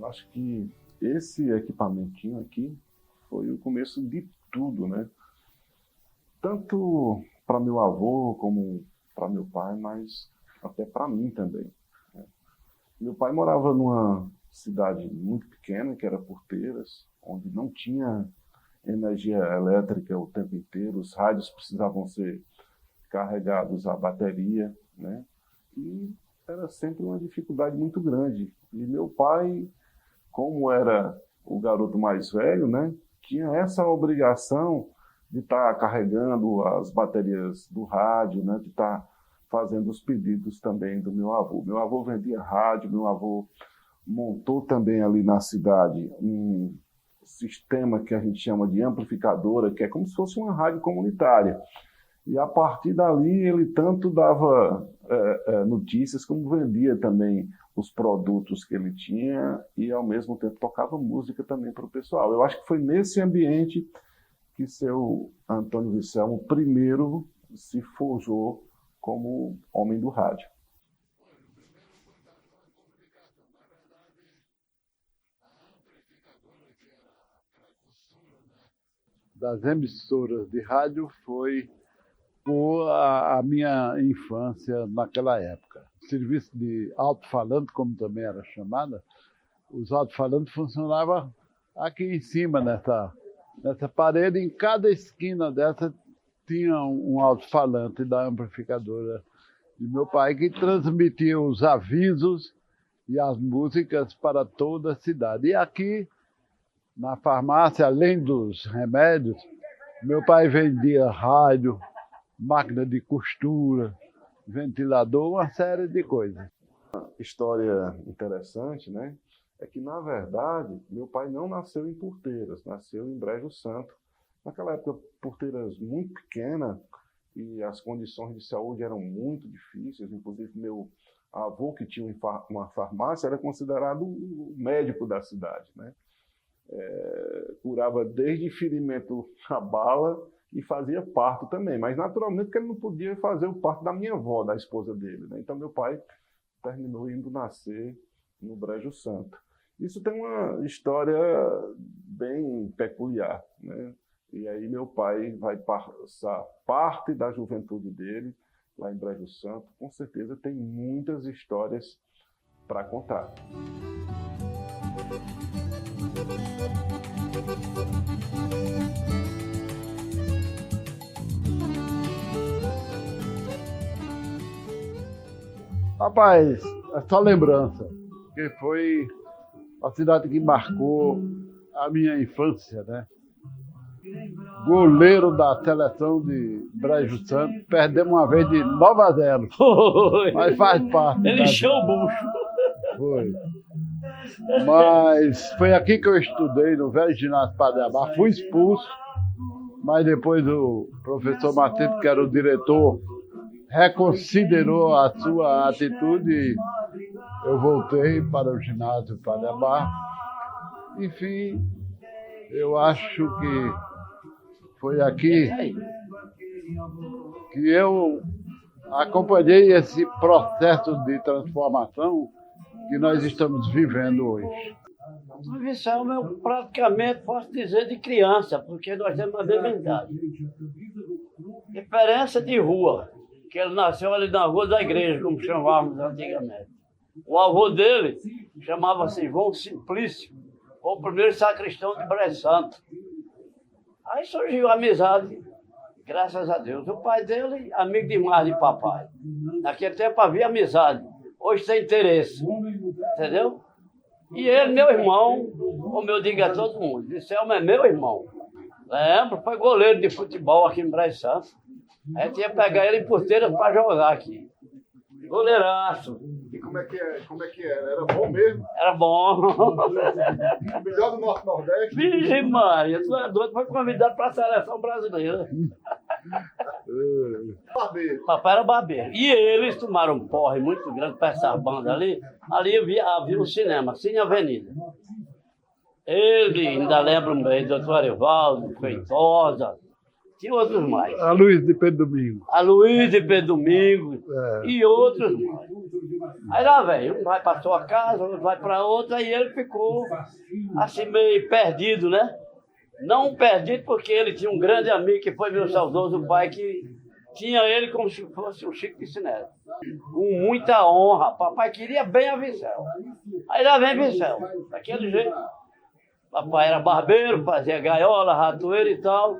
acho que esse equipamentinho aqui foi o começo de tudo, né? Tanto para meu avô como para meu pai, mas até para mim também, né? Meu pai morava numa cidade muito pequena, que era Porteiras, onde não tinha energia elétrica o tempo inteiro, os rádios precisavam ser carregados a bateria, né? E era sempre uma dificuldade muito grande. E meu pai, como era o garoto mais velho, né, tinha essa obrigação de estar carregando as baterias do rádio, né, de estar fazendo os pedidos também do meu avô. Meu avô vendia rádio, meu avô montou também ali na cidade um sistema que a gente chama de amplificadora, que é como se fosse uma rádio comunitária. E a partir dali ele tanto dava notícias como vendia também os produtos que ele tinha e ao mesmo tempo tocava música também para o pessoal. Eu acho que foi nesse ambiente que seu Antônio Vicelmo primeiro se forjou como homem do rádio. Das emissoras de rádio foi por a minha infância naquela época. O serviço de alto-falante, como também era chamada, os alto-falantes funcionavam aqui em cima, nessa parede. Em cada esquina dessa tinha um alto-falante da amplificadora de meu pai, que transmitia os avisos e as músicas para toda a cidade. E aqui, na farmácia, além dos remédios, meu pai vendia rádio, máquina de costura, ventilador, uma série de coisas. Uma história interessante, né? É que, na verdade, meu pai não nasceu em Porteiras, nasceu em Brejo Santo. Naquela época, Porteiras muito pequena e as condições de saúde eram muito difíceis. Inclusive, meu avô, que tinha uma farmácia, era considerado o médico da cidade, né? Curava desde ferimento a bala e fazia parto também, mas naturalmente porque ele não podia fazer o parto da minha avó, da esposa dele, né? Então meu pai terminou indo nascer no Brejo Santo. Isso tem uma história bem peculiar, né? E aí meu pai vai passar parte da juventude dele lá em Brejo Santo. Com certeza tem muitas histórias para contar. Rapaz, é só lembrança, que foi a cidade que marcou a minha infância, né? Goleiro da seleção de Brejo Santo, perdemos uma vez de 9-0. Foi. Mas faz parte. Ele encheu o bucho. Foi. Mas foi aqui que eu estudei, no velho ginásio Padre Amar. Fui expulso, mas depois o professor Macedo, que era o diretor, reconsiderou a sua atitude e eu voltei para o ginásio Padre Amar. Enfim, eu acho que foi aqui que eu acompanhei esse processo de transformação que nós estamos vivendo hoje. O Vicelmo eu praticamente posso dizer de criança, porque nós temos a mesma idade. Diferença de rua, que ele nasceu ali na rua da igreja, como chamávamos antigamente. O avô dele chamava-se João Simplício, foi o primeiro sacristão de Brejo Santo. Aí surgiu a amizade, graças a Deus. O pai dele, amigo demais de papai. Naquele tempo havia amizade, hoje tem interesse, entendeu? E ele, meu irmão, como eu digo a todo mundo, Vicelmo é meu irmão. Lembro, foi goleiro de futebol aqui em Brejo Santo. A gente ia pegar ele em Porteiras para jogar aqui. Goleiraço. E como é que era? Era bom mesmo? Era bom. O melhor do Norte-Nordeste? Vixe Maria, tu é doido, foi convidado para a seleção brasileira. Barbeiro. Papai era barbeiro. E eles tomaram um porre muito grande para essas bandas ali. Ali havia um cinema, Cine Avenida. Ele, ainda lembro bem, doutor Arivaldo, Feitosa, tinha outros mais. A Luiz de Pedro Domingo. A Luiz de Pedro Domingo e outros mais. Aí lá, velho, um vai para sua casa, outro vai para outra, e ele ficou assim meio perdido, né? Não perdido porque ele tinha um grande amigo que foi meu saudoso pai, que tinha ele como se fosse o Chico Piscinelli. Com muita honra, papai queria bem a Vicel. Aí lá vem Vicel, daquele jeito. Papai era barbeiro, fazia gaiola, ratoeira e tal.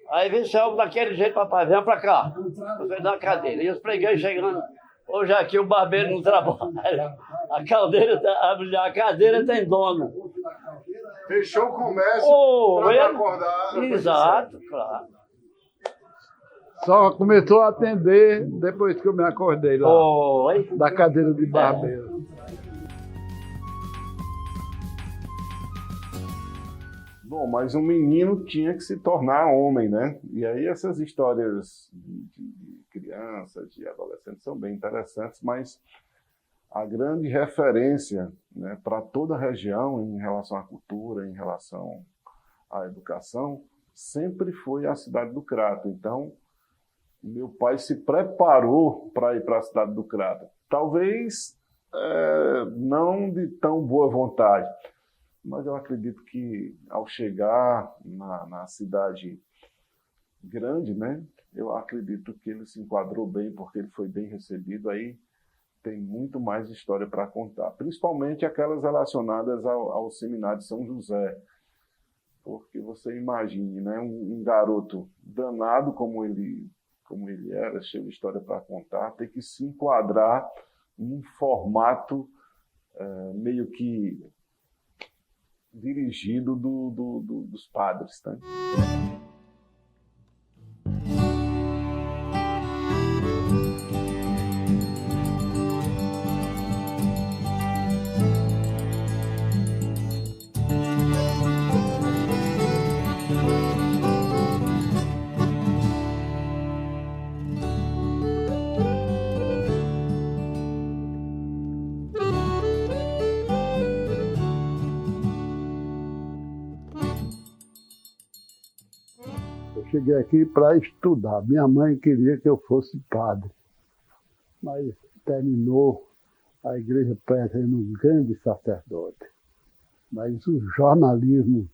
Aí Vicel, daquele jeito, papai, vem pra cá. Eu fui na cadeira. E os fregueses chegando. Hoje aqui o barbeiro não trabalha. A cadeira tem dono. Fechou o comércio para não acordar. Exato, claro. Só começou a atender depois que eu me acordei lá, da cadeira de barbeiro. Bom, mas um menino tinha que se tornar homem, né? E aí essas histórias de criança, de adolescente são bem interessantes, mas a grande referência, né, para toda a região em relação à cultura, em relação à educação, sempre foi a cidade do Crato. Então, meu pai se preparou para ir para a cidade do Crato. Talvez não de tão boa vontade, mas eu acredito que ao chegar na cidade grande, né, eu acredito que ele se enquadrou bem, porque ele foi bem recebido. Aí tem muito mais história para contar, principalmente aquelas relacionadas ao Seminário de São José. Porque você imagine, né, um garoto danado como ele era, cheio de história para contar, ter que se enquadrar num formato meio que dirigido dos padres, tá? Cheguei aqui para estudar. Minha mãe queria que eu fosse padre, mas terminou a igreja pretendo um grande sacerdote. Mas o jornalismo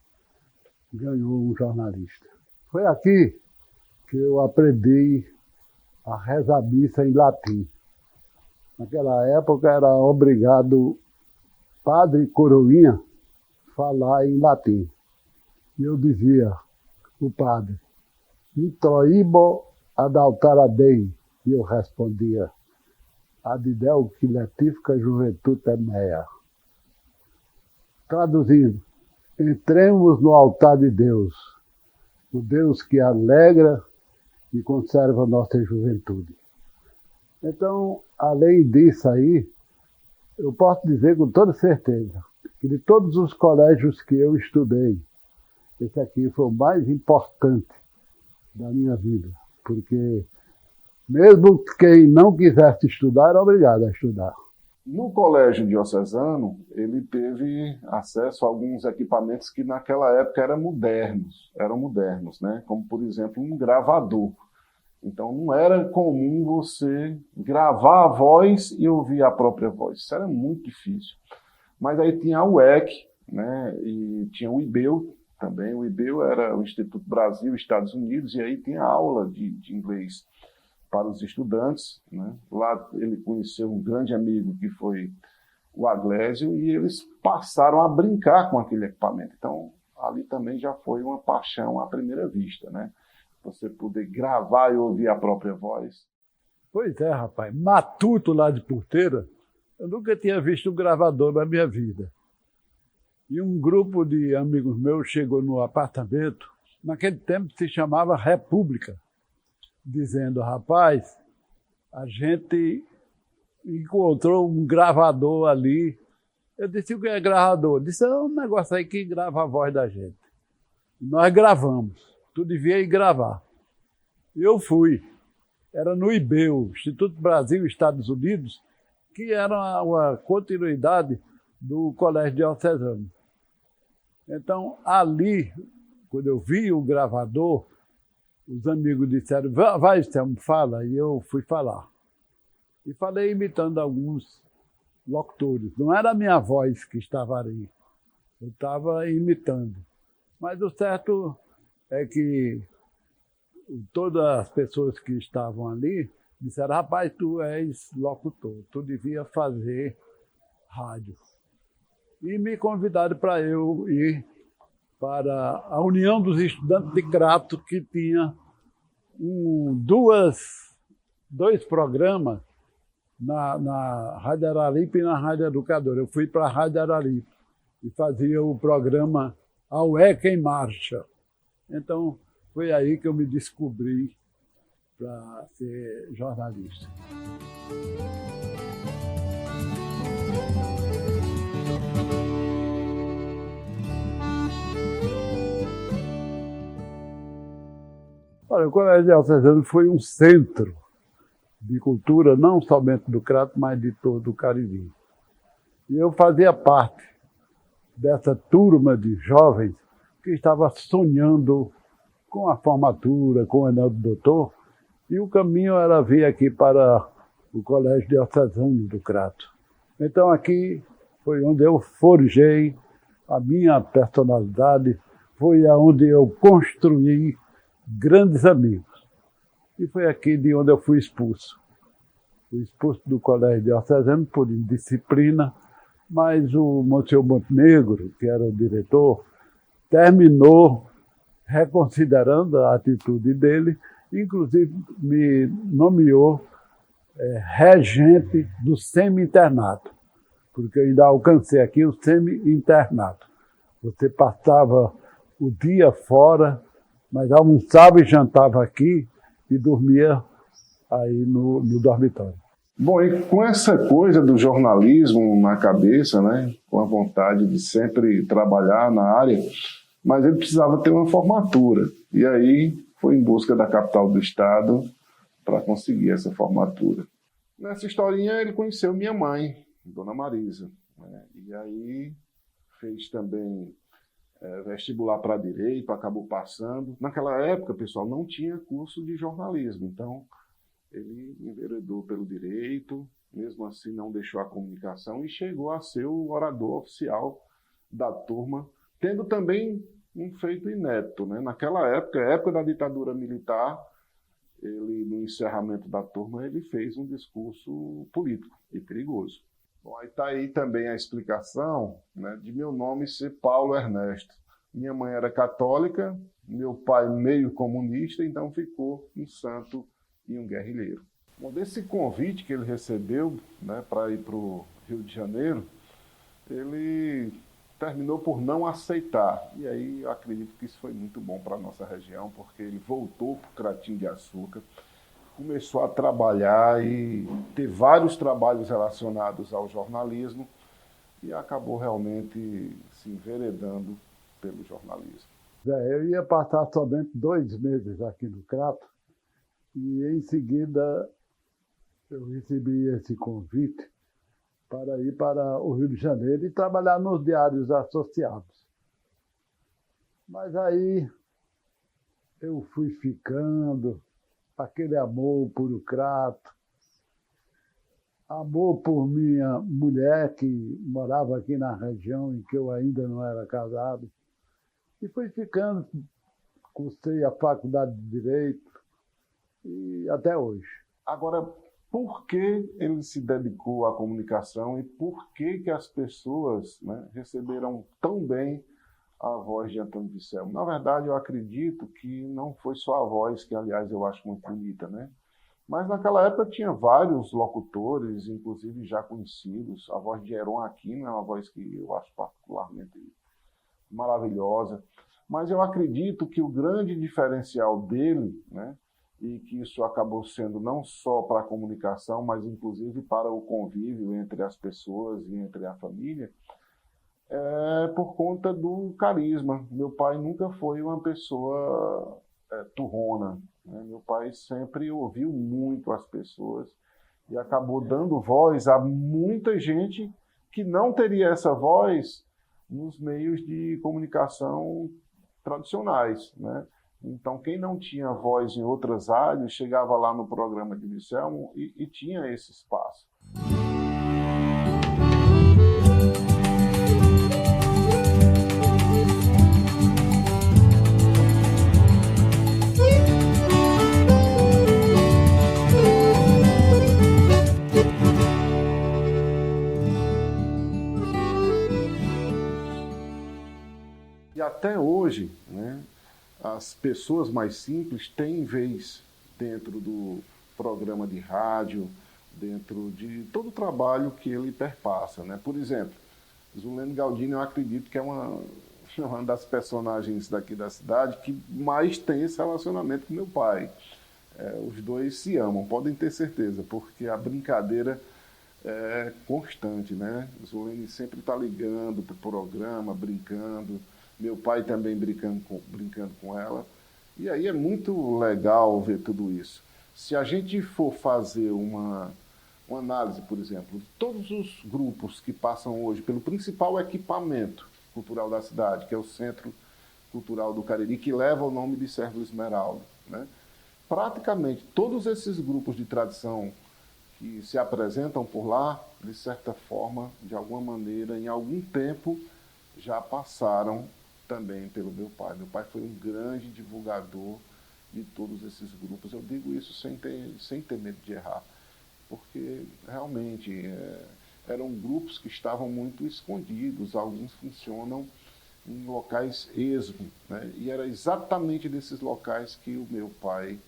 ganhou um jornalista. Foi aqui que eu aprendi a rezar missa em latim. Naquela época era obrigado padre coroinha falar em latim. E eu dizia, o padre, introibo ad altare Dei. E eu respondia, ad Deo qui letifica juventude mea. Traduzindo, entremos no altar de Deus, o Deus que alegra e conserva a nossa juventude. Então, além disso aí, eu posso dizer com toda certeza que de todos os colégios que eu estudei, esse aqui foi o mais importante da minha vida, porque mesmo quem não quisesse estudar era obrigado a estudar. No colégio diocesano, ele teve acesso a alguns equipamentos que naquela época eram modernos, né? Como, por exemplo, um gravador. Então, não era comum você gravar a voz e ouvir a própria voz. Isso era muito difícil. Mas aí tinha a UEC, né? E tinha o IBEU também. O IBEU era o Instituto Brasil, Estados Unidos, e aí tinha aula de inglês para os estudantes, né? Lá ele conheceu um grande amigo que foi o Aglésio, e eles passaram a brincar com aquele equipamento. Então, ali também já foi uma paixão à primeira vista, né? Você poder gravar e ouvir a própria voz. Pois é, rapaz. Matuto lá de Porteira, eu nunca tinha visto um gravador na minha vida. E um grupo de amigos meus chegou no apartamento, naquele tempo se chamava República, dizendo, rapaz, a gente encontrou um gravador ali. Eu disse, o que é gravador? Eu disse, é um negócio aí que grava a voz da gente. Nós gravamos. Tu devia ir gravar. Eu fui. Era no IBEU, Instituto Brasil Estados Unidos, que era uma continuidade do Colégio Diocesano. Então, ali, quando eu vi o gravador, os amigos disseram, vai, Stelmo, fala. E eu fui falar. e falei imitando alguns locutores. Não era a minha voz que estava ali, eu estava imitando. Mas o certo é que todas as pessoas que estavam ali disseram: rapaz, tu és locutor, tu devia fazer rádio. E me convidaram para eu ir para a União dos Estudantes de Crato, que tinha dois programas na Rádio Araripe e na Rádio Educadora. Eu fui para a Rádio Araripe e fazia o programa A UECA em Marcha. Então, foi aí que eu me descobri para ser jornalista. Olha, o Colégio Diocesano foi um centro de cultura, não somente do Crato, mas de todo o Cariri. E eu fazia parte dessa turma de jovens que estava sonhando com a formatura, com o anel do doutor, e o caminho era vir aqui para o Colégio Diocesano do Crato. Então aqui foi onde eu forjei a minha personalidade, foi onde eu construí grandes amigos. E foi aqui de onde eu fui expulso. Fui expulso do Colégio Diocesano por indisciplina, mas o Monsenhor Montenegro, que era o diretor, terminou reconsiderando a atitude dele, inclusive me nomeou regente do semi-internato, porque eu ainda alcancei aqui o semi-internato. Você passava o dia fora, mas almoçava e jantava aqui e dormia aí no dormitório. Bom, e com essa coisa do jornalismo na cabeça, né, com a vontade de sempre trabalhar na área, mas ele precisava ter uma formatura. E aí foi em busca da capital do estado para conseguir essa formatura. Nessa historinha ele conheceu minha mãe, Dona Marisa, né, e aí fez também vestibular para direito, acabou passando. Naquela época, pessoal, não tinha curso de jornalismo, então ele enveredou pelo direito, mesmo assim não deixou a comunicação e chegou a ser o orador oficial da turma, tendo também um feito inédito, né? Naquela época, época da ditadura militar, ele, no encerramento da turma, ele fez um discurso político e perigoso. Bom, aí está aí também a explicação, né, de meu nome ser Paulo Ernesto. Minha mãe era católica, meu pai meio comunista, então ficou um santo e um guerrilheiro. Bom, desse convite que ele recebeu, né, para ir para o Rio de Janeiro, ele terminou por não aceitar. E aí eu acredito que isso foi muito bom para a nossa região, porque ele voltou para o Cratinho de Açúcar, começou a trabalhar e ter vários trabalhos relacionados ao jornalismo e acabou realmente se enveredando pelo jornalismo. Eu ia passar somente 2 meses aqui no Crato e em seguida eu recebi esse convite para ir para o Rio de Janeiro e trabalhar nos diários associados. Mas aí eu fui ficando, aquele amor por o Crato, amor por minha mulher que morava aqui na região em que eu ainda não era casado, e fui ficando, cursei a faculdade de Direito e até hoje. Agora, por que ele se dedicou à comunicação e por que as pessoas, né, receberam tão bem a voz de Antônio Viscelmo? Na verdade, eu acredito que não foi só a voz, que aliás eu acho muito bonita, né? Mas naquela época tinha vários locutores, inclusive já conhecidos. A voz de Heron Aquino é uma voz que eu acho particularmente maravilhosa. Mas eu acredito que o grande diferencial dele, né, e que isso acabou sendo não só para a comunicação, mas inclusive para o convívio entre as pessoas e entre a família, é por conta do carisma. Meu pai nunca foi uma pessoa turrona, né? Meu pai sempre ouviu muito as pessoas e acabou dando voz a muita gente que não teria essa voz nos meios de comunicação tradicionais, né? Então, quem não tinha voz em outras rádios, chegava lá no programa de Vichelmo e tinha esse espaço. E até hoje, né, as pessoas mais simples têm vez dentro do programa de rádio, dentro de todo o trabalho que ele perpassa, né? Por exemplo, Zulene Galdino, eu acredito que é uma das personagens daqui da cidade que mais tem esse relacionamento com meu pai. Os dois se amam, podem ter certeza, porque a brincadeira é constante, né? Zulene sempre está ligando para o programa, brincando. Meu pai também brincando com ela. E aí é muito legal ver tudo isso. Se a gente for fazer uma análise, por exemplo, de todos os grupos que passam hoje pelo principal equipamento cultural da cidade, que é o Centro Cultural do Cariri, que leva o nome de Sérgio Esmeralda, né? Praticamente todos esses grupos de tradição que se apresentam por lá, de certa forma, de alguma maneira, em algum tempo, já passaram também pelo meu pai. Meu pai foi um grande divulgador de todos esses grupos. Eu digo isso sem ter medo de errar, porque realmente eram grupos que estavam muito escondidos, alguns funcionam em locais esmo, né? E era exatamente desses locais que o meu pai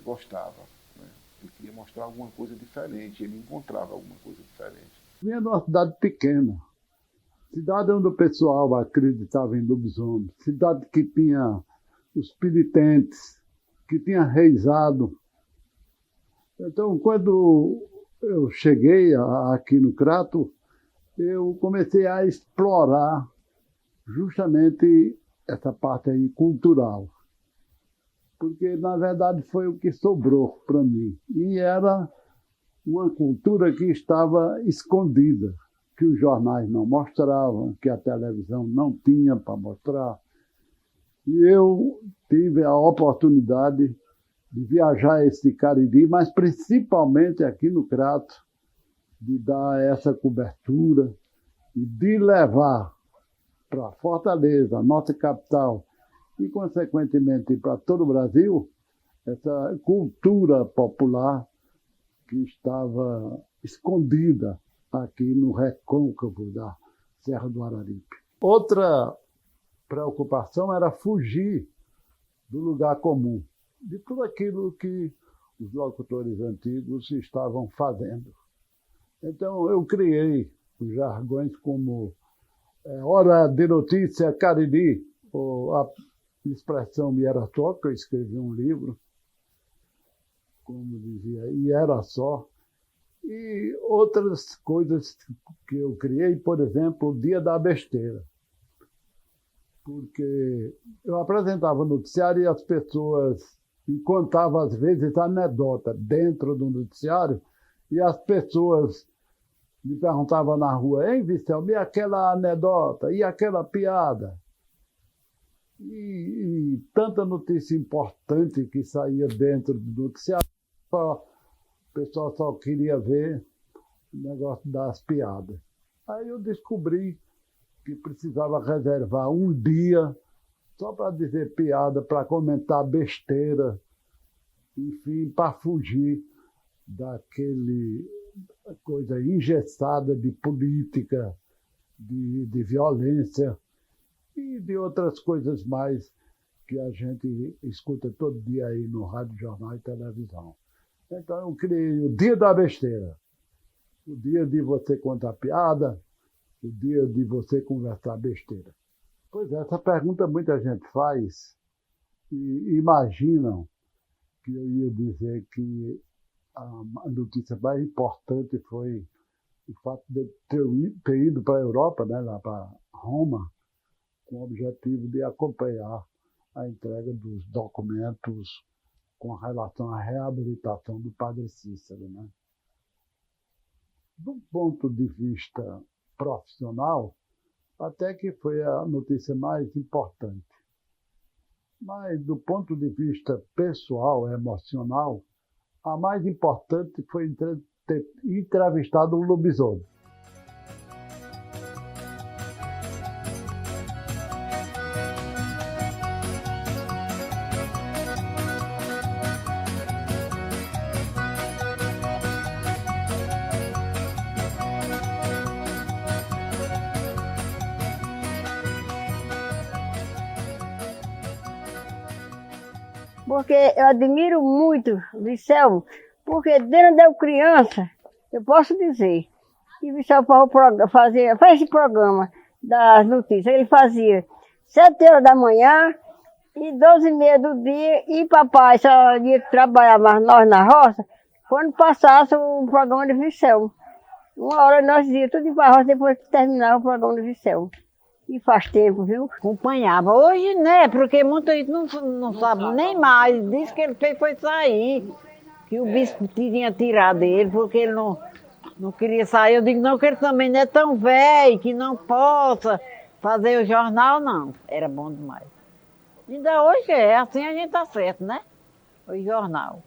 gostava, né? Ele queria mostrar alguma coisa diferente, ele encontrava alguma coisa diferente. Vinha de uma cidade pequena, cidade onde o pessoal acreditava em lobisomem, cidade que tinha os penitentes, que tinha reizado. Então, quando eu cheguei aqui no Crato, eu comecei a explorar justamente essa parte aí cultural. Porque, na verdade, foi o que sobrou para mim. E era uma cultura que estava escondida, que os jornais não mostravam, que a televisão não tinha para mostrar. E eu tive a oportunidade de viajar esse Cariri, mas principalmente aqui no Crato, de dar essa cobertura e de levar para Fortaleza, nossa capital, e, consequentemente, para todo o Brasil, essa cultura popular que estava escondida aqui no recôncavo da Serra do Araripe. Outra preocupação era fugir do lugar comum, de tudo aquilo que os locutores antigos estavam fazendo. Então, eu criei os jargões como hora de notícia Cariri, ou a expressão me era só, que eu escrevi um livro, como dizia, e era só. E outras coisas que eu criei, por exemplo, o Dia da Besteira. Porque eu apresentava o noticiário e as pessoas e contava, às vezes, anedota dentro do noticiário, e as pessoas me perguntavam na rua: "Hein, Vichelmo, e aquela anedota? E aquela piada?" E tanta notícia importante que saía dentro do noticiário, o pessoal só queria ver o negócio das piadas. Aí eu descobri que precisava reservar um dia só para dizer piada, para comentar besteira, enfim, para fugir daquele coisa engessada de política, de violência e de outras coisas mais que a gente escuta todo dia aí no rádio, jornal e televisão. Então eu criei o Dia da Besteira, o dia de você contar piada, o dia de você conversar besteira. Pois é, essa pergunta muita gente faz e imaginam que eu ia dizer que a notícia mais importante foi o fato de ter ido para a Europa, né, lá para Roma, com o objetivo de acompanhar a entrega dos documentos com relação à reabilitação do Padre Cícero, né? Do ponto de vista profissional, até que foi a notícia mais importante. Mas, do ponto de vista pessoal, emocional, a mais importante foi ter entrevistado um lobisomem. Porque eu admiro muito o Vicel, porque desde eu criança, eu posso dizer, que o Vicel faz esse programa das notícias, ele fazia 7 horas da manhã e 12h30 do dia, e papai só ia trabalhar mais nós na roça, quando passasse o programa de Vicel. 1 hora nós íamos tudo para a roça depois que terminava o programa de Vicel. E faz tempo, viu? Acompanhava. Hoje, né? Porque muita gente não sabe nem mais. Diz que ele fez foi sair. Que o bispo tinha tirado ele, porque ele não queria sair. Eu digo, não, que ele também não é tão velho, que não possa fazer o jornal, não. Era bom demais. Ainda hoje é, assim a gente tá certo, né? O jornal.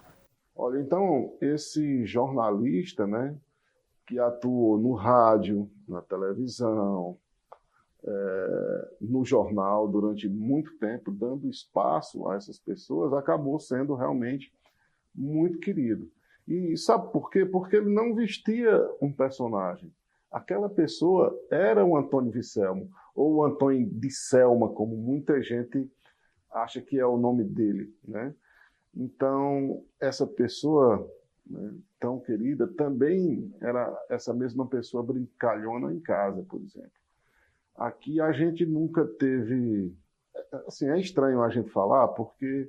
Olha, então, esse jornalista, né, que atuou no rádio, na televisão, no jornal durante muito tempo, dando espaço a essas pessoas, acabou sendo realmente muito querido. E sabe por quê? Porque ele não vestia um personagem. Aquela pessoa era o Antônio Vicelmo, ou o Antônio de Selma, como muita gente acha que é o nome dele, né? Então, essa pessoa, né, tão querida, também era essa mesma pessoa brincalhona em casa, por exemplo. Aqui a gente nunca teve... Assim, é estranho a gente falar, porque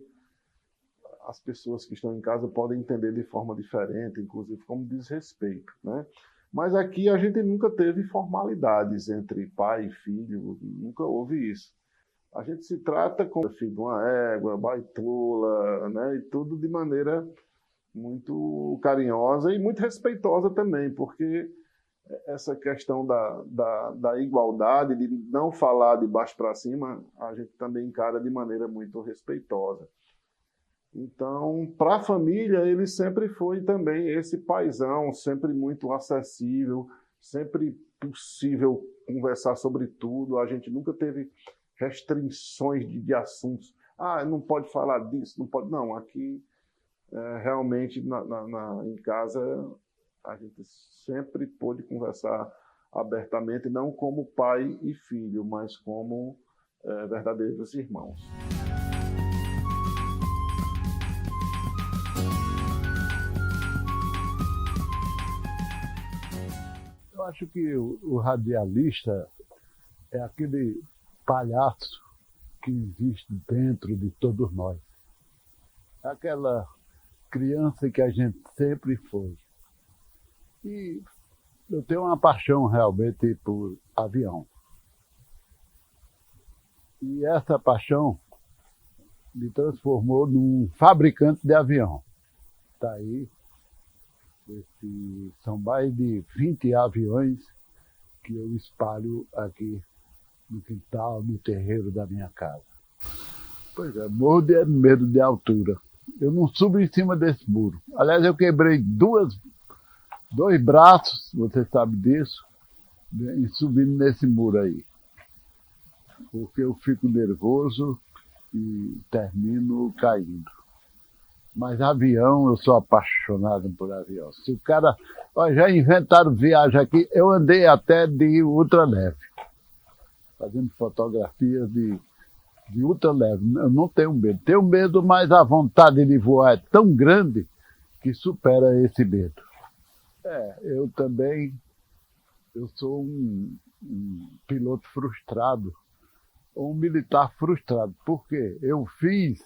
as pessoas que estão em casa podem entender de forma diferente, inclusive como desrespeito, né? Mas aqui a gente nunca teve formalidades entre pai e filho, nunca houve isso. A gente se trata como filho de uma égua, baitola, né? E tudo de maneira muito carinhosa e muito respeitosa também, porque essa questão da igualdade, de não falar de baixo para cima, a gente também encara de maneira muito respeitosa. Então, para a família, ele sempre foi também esse paizão, sempre muito acessível, sempre possível conversar sobre tudo. A gente nunca teve restrições de assuntos. Ah, não pode falar disso, não pode... Não, aqui, realmente, em casa... A gente sempre pôde conversar abertamente, não como pai e filho, mas como verdadeiros irmãos. Eu acho que o radialista é aquele palhaço que existe dentro de todos nós. Aquela criança que a gente sempre foi. E eu tenho uma paixão realmente por avião. E essa paixão me transformou num fabricante de avião. Está aí, são mais de 20 aviões que eu espalho aqui no quintal, no terreiro da minha casa. Pois é, morro de medo de altura. Eu não subo em cima desse muro. Aliás, eu quebrei dois braços, você sabe disso, e subindo nesse muro aí. Porque eu fico nervoso e termino caindo. Mas avião, eu sou apaixonado por avião. Se o cara... Ó, já inventaram viagem aqui, eu andei até de ultraleve, fazendo fotografias de ultraleve. Eu não tenho medo. Tenho medo, mas a vontade de voar é tão grande que supera esse medo. Eu também, eu sou um piloto frustrado, ou um militar frustrado, porque eu fiz,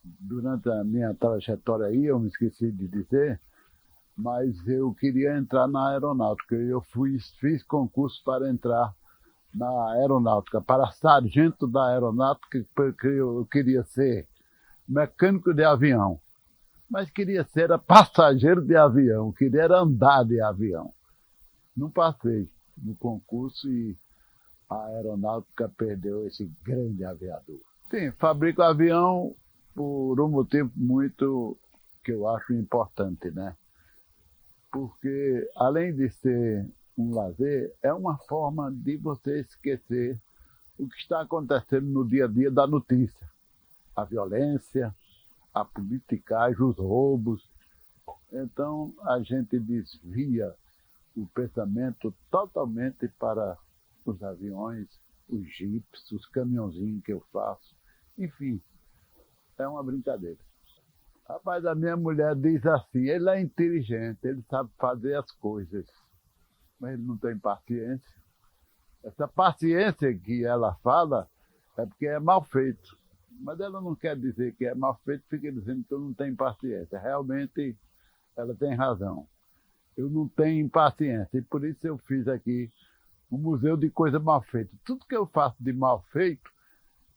durante a minha trajetória aí, eu me esqueci de dizer, mas eu queria entrar na aeronáutica, eu fiz concurso para entrar na aeronáutica, para sargento da aeronáutica, porque eu queria ser mecânico de avião. Mas queria ser passageiro de avião, queria andar de avião. Não passei no concurso e a aeronáutica perdeu esse grande aviador. Sim, fabrico avião por um motivo muito que eu acho importante, né? Porque, além de ser um lazer, é uma forma de você esquecer o que está acontecendo no dia a dia da notícia. A violência, a politicagem, os roubos. Então, a gente desvia o pensamento totalmente para os aviões, os jipes, os caminhãozinhos que eu faço. Enfim, é uma brincadeira. Rapaz, a minha mulher diz assim, ele é inteligente, ele sabe fazer as coisas, mas ele não tem paciência. Essa paciência que ela fala é porque é mal feito. Mas ela não quer dizer que é mal feito, fica dizendo que eu não tenho paciência. Realmente, ela tem razão. Eu não tenho paciência e por isso eu fiz aqui um museu de coisa mal feita. Tudo que eu faço de mal feito,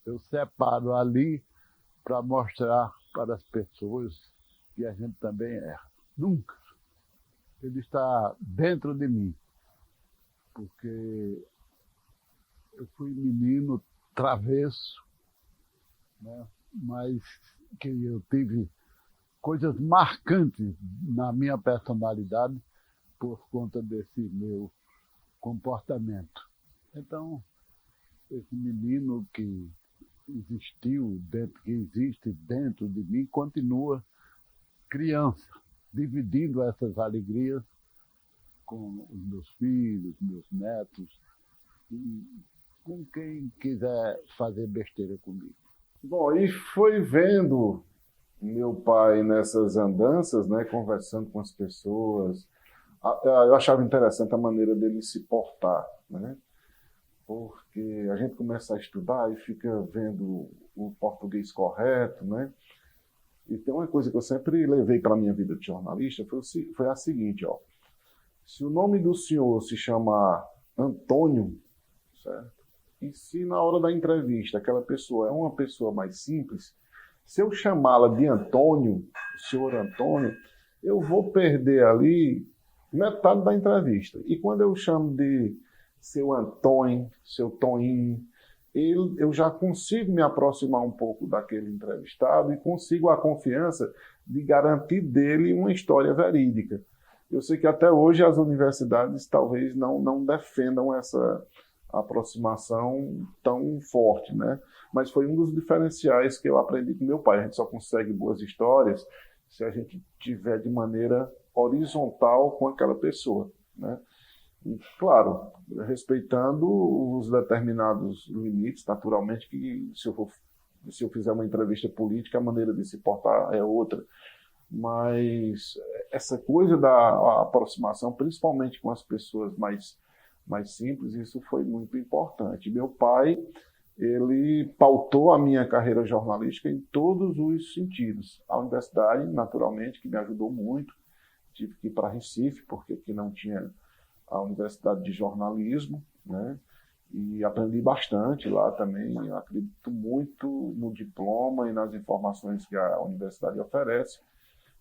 eu separo ali para mostrar para as pessoas que a gente também erra. Nunca. Ele está dentro de mim, porque eu fui menino travesso, né? Mas que eu tive coisas marcantes na minha personalidade por conta desse meu comportamento. Então, esse menino que existiu dentro, que existe dentro de mim, continua criança, dividindo essas alegrias com os meus filhos, meus netos, e com quem quiser fazer besteira comigo. Bom, e foi vendo meu pai nessas andanças, né, conversando com as pessoas. Eu achava interessante a maneira dele se portar, né? Porque a gente começa a estudar e fica vendo o português correto, né? E tem uma coisa que eu sempre levei para a minha vida de jornalista, foi a seguinte, ó. Se o nome do senhor se chamar Antônio, certo? E se na hora da entrevista aquela pessoa é uma pessoa mais simples, se eu chamá-la de Antônio, senhor Antônio, eu vou perder ali metade da entrevista. E quando eu chamo de seu Antônio, seu Toninho, eu já consigo me aproximar um pouco daquele entrevistado e consigo a confiança de garantir dele uma história verídica. Eu sei que até hoje as universidades talvez não defendam essa aproximação tão forte, né? Mas foi um dos diferenciais que eu aprendi com meu pai. A gente só consegue boas histórias se a gente tiver de maneira horizontal com aquela pessoa, né? E, claro, respeitando os determinados limites, naturalmente, que se eu fizer uma entrevista política, a maneira de se portar é outra. Mas essa coisa da aproximação, principalmente com as pessoas mais simples, isso foi muito importante. Meu pai, ele pautou a minha carreira jornalística em todos os sentidos. A universidade, naturalmente, que me ajudou muito. Tive que ir para Recife, porque aqui não tinha a Universidade de Jornalismo, né? E aprendi bastante lá também. Eu acredito muito no diploma e nas informações que a universidade oferece,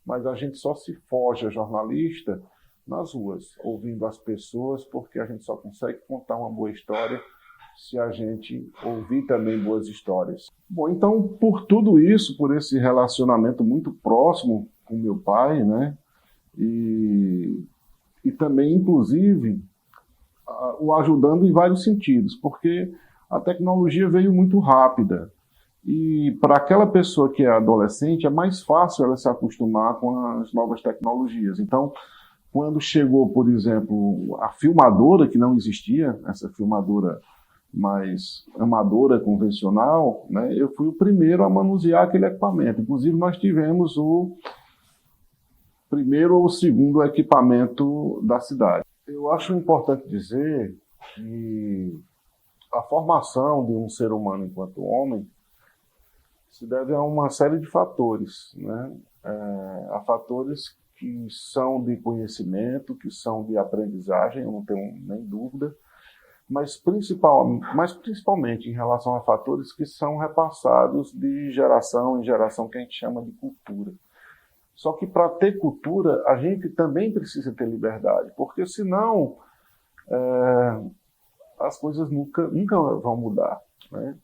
mas a gente só se forja jornalista nas ruas, ouvindo as pessoas, porque a gente só consegue contar uma boa história se a gente ouvir também boas histórias. Bom, então, por tudo isso, por esse relacionamento muito próximo com meu pai, né? E também, inclusive, o ajudando em vários sentidos, porque a tecnologia veio muito rápida. E para aquela pessoa que é adolescente, é mais fácil ela se acostumar com as novas tecnologias. Então, quando chegou, por exemplo, a filmadora, que não existia, essa filmadora mais amadora, convencional, né, eu fui o primeiro a manusear aquele equipamento. Inclusive, nós tivemos o primeiro ou segundo equipamento da cidade. Eu acho importante dizer que a formação de um ser humano enquanto homem se deve a uma série de fatores, né? A fatores que são de conhecimento, que são de aprendizagem, eu não tenho nem dúvida, mas principalmente em relação a fatores que são repassados de geração em geração, que a gente chama de cultura. Só que para ter cultura, a gente também precisa ter liberdade, porque senão as coisas nunca vão mudar, né?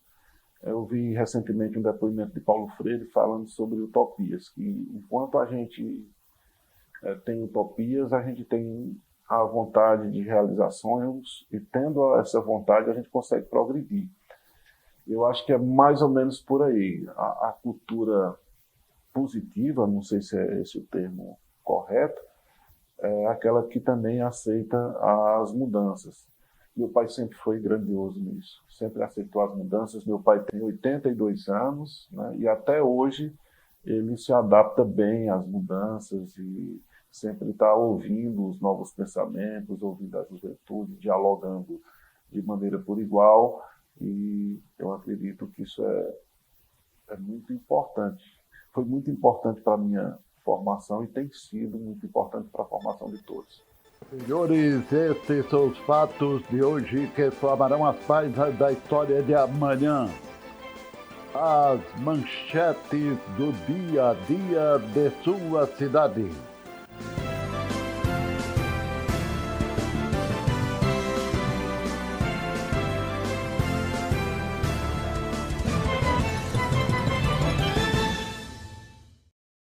Eu vi recentemente um depoimento de Paulo Freire falando sobre utopias, que enquanto a gente tem utopias, a gente tem a vontade de realizar sonhos, e tendo essa vontade a gente consegue progredir. Eu acho que é mais ou menos por aí. A cultura positiva, não sei se é esse o termo correto, é aquela que também aceita as mudanças. Meu pai sempre foi grandioso nisso, sempre aceitou as mudanças. Meu pai tem 82 anos, né, e até hoje ele se adapta bem às mudanças e sempre está ouvindo os novos pensamentos, ouvindo a juventude, dialogando de maneira por igual, e eu acredito que isso é muito importante. Foi muito importante para a minha formação e tem sido muito importante para a formação de todos. Senhores, estes são os fatos de hoje que formarão as páginas da história de amanhã. As manchetes do dia a dia de sua cidade.